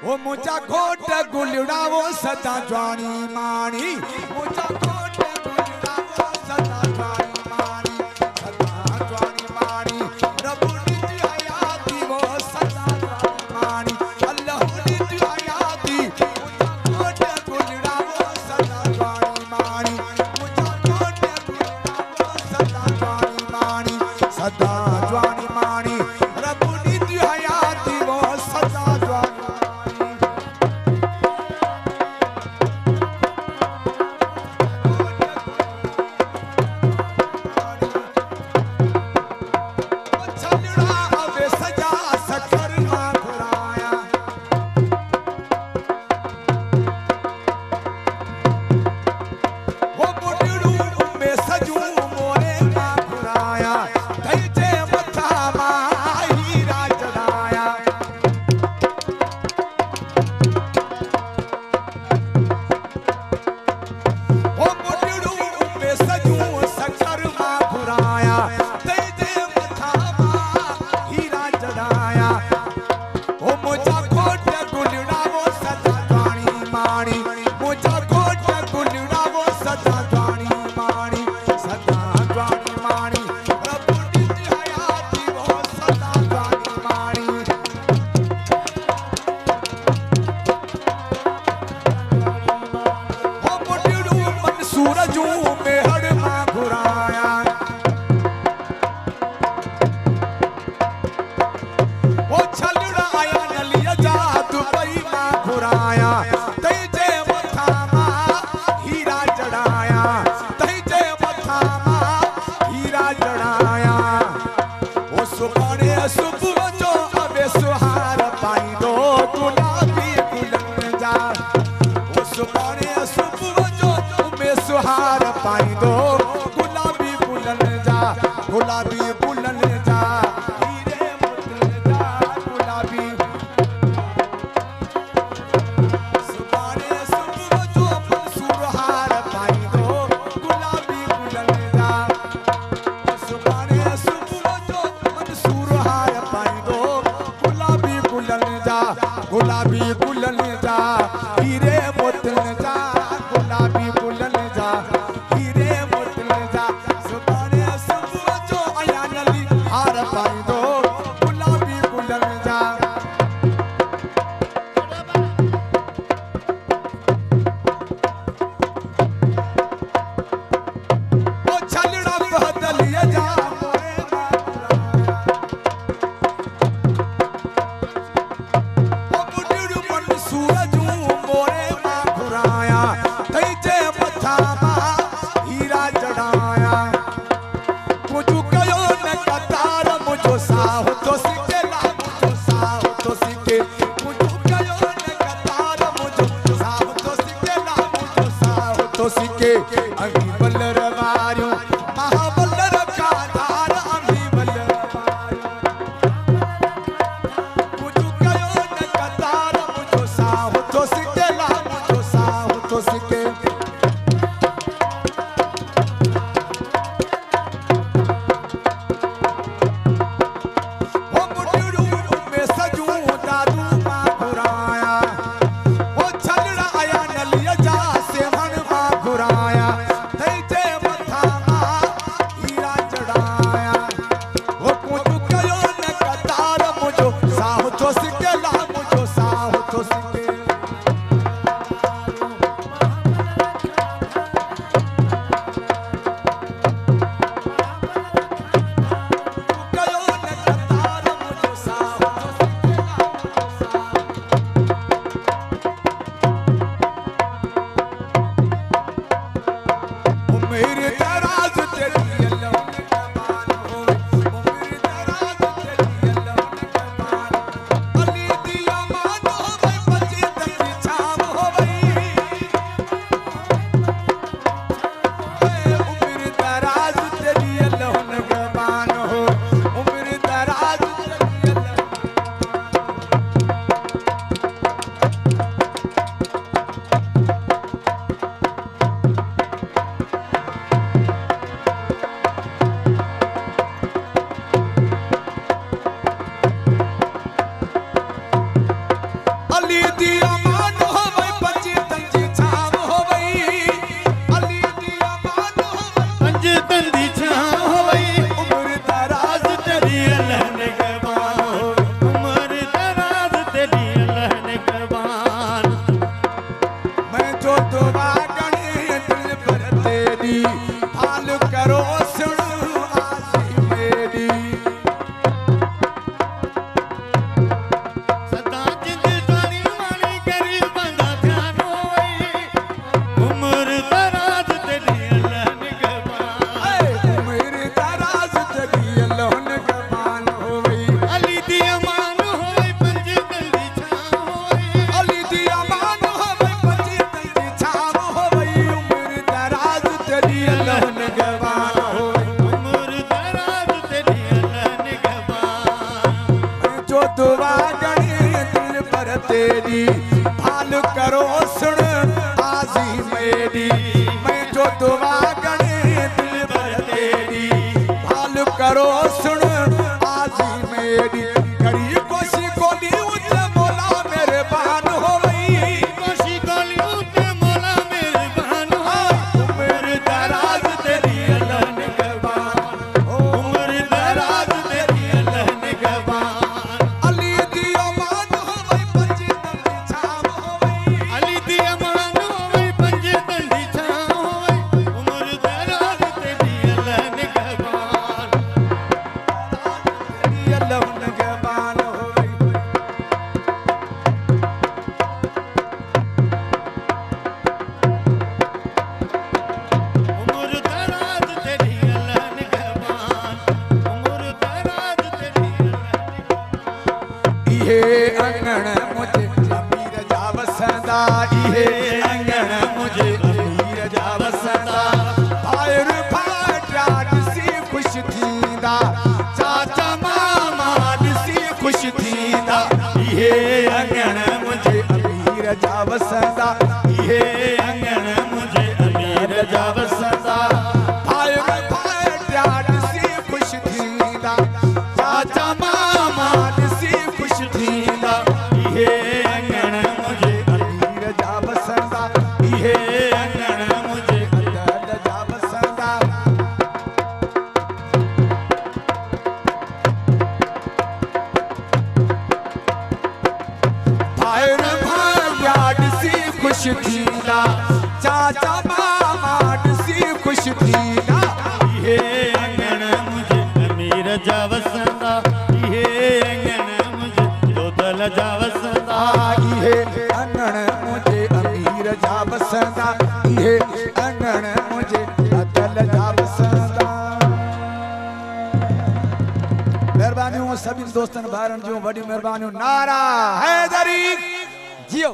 ओ मुझा घोट गुलड़ा वो सदा जवानी मानी मुझा घोट गुलड़ा वो सदा जवानी मानी सदा जवानी मानी रब दी हयाती वो सदा जवानी मानी अल्लाह दी हयाती मुझा घोट गुलड़ा वो सदा जवानी मानी मुझा घोट गुलड़ा वो सदा जवानी मानी सदा जवानी मानी रब दी हयाती वो सदा जवानी सुहार पाई दो गुलाबी बुलन जा गुलाबी बुलन जा हीरे मुतल जा गुलाबी सुबाने सुबह जो सुहार पाई दो गुलाबी बुलन जा सुबाने सुबह जो सुहार पाई दो गुलाबी बुलन जा गुलाबी बुलन जा हीरे मुतल जा गुलाबी बुलन जा हीरे मुतल जा सुबाने सुबह जो आया नली हार पाई दो गुलाबी बुलन जा ओ छलड़ा बदलिया जा ओ बुढ़ड़ू मन सूरज मोरे मां घुराया तैजे मथा मां हीरा जड़ाया मुझू कयो न कतार मुझो साह तो सिके ला मुझो साह तो सिके मुझू कयो न कतार मुझो साह तो सिके ला मुझो साह तो सिके अभी बल्लर वारियो महाबल्लर का धार अभी बल्लर वारियो मुझू कयो न कतार मुझो साह तो सिके ला मुझो साह तो सिके ओ मुडड़ू में सजू दादू मां घुराया ओ छलड़ा आया नलिया जा से मन मां घुराया तैजे मथा मां हीरा चढ़ाया ओ मुझू कयो न कतार मुझो साह तो सिके ला मुझो साह तो सिके कयो न कतार मुझो साह तो सिके ला मुझो साह ओ मेरे दराज तेरी अल्लाह ने कमान हो ओ मेरे दराज तेरी अल्लाह ने कमान दुआ गणे दिल पर तेरी भाल करो सुन आजी मेरी मैं जो दुआ गणे दिल पर तेरी भाल करो सुन आजी मेरी करी कोशी कोली उच्च मोला मेरे बान हो गई कोशी कोली उच्च मोला मेरे बान हो उम्र दराज तेरी अल्लाह निगहबान उम्र दराज तेरी अल्लाह निगहबान अली दी अमान हो गई पंजी तंदी छाव हो गई अली दी अमान हो गई पंजे तंदी छाव हो गई उम्र दराज तेरी अल्लाह निगहबान तेरी अल्लाह निगहबान हो गई उम्र दराज तेरी अल्लाह निगहबान उम्र दराज तेरी अल्लाह निगहबान इहे अंगण मुझे अमीर जा वसंदा इहे अंगण मुझे अमीर जा वसंदा फायर फाटा सी खुश थींदा चाचा मामा सी खुश थींदा इहे अंगण मुझे अमीर जा वसंदा इहे अंगण मुझे अमीर जा वसंदा फायर फाटा सी खुश थींदा चाचा मामा सी खुश थींदा इहे अंगण मुझे अमीर जा वसंदा इहे अंगण मुझे अदल जा वसंदा फायर भाग्याड सी खुश थींदा चाचा मामा सी खुश थींदा इहे अंगण मुझे अमीर जा वसंदा इहे अंगण मुझे दोदल जा वसंदा इहे अंगण मुझे अमीर जा वसंदा इहे अंगण मुझे अदल जा वसंदा मेहरबानियों सभी दोस्तन भाइरन जो वडी मेहरबानियों नारा हैदरी जियो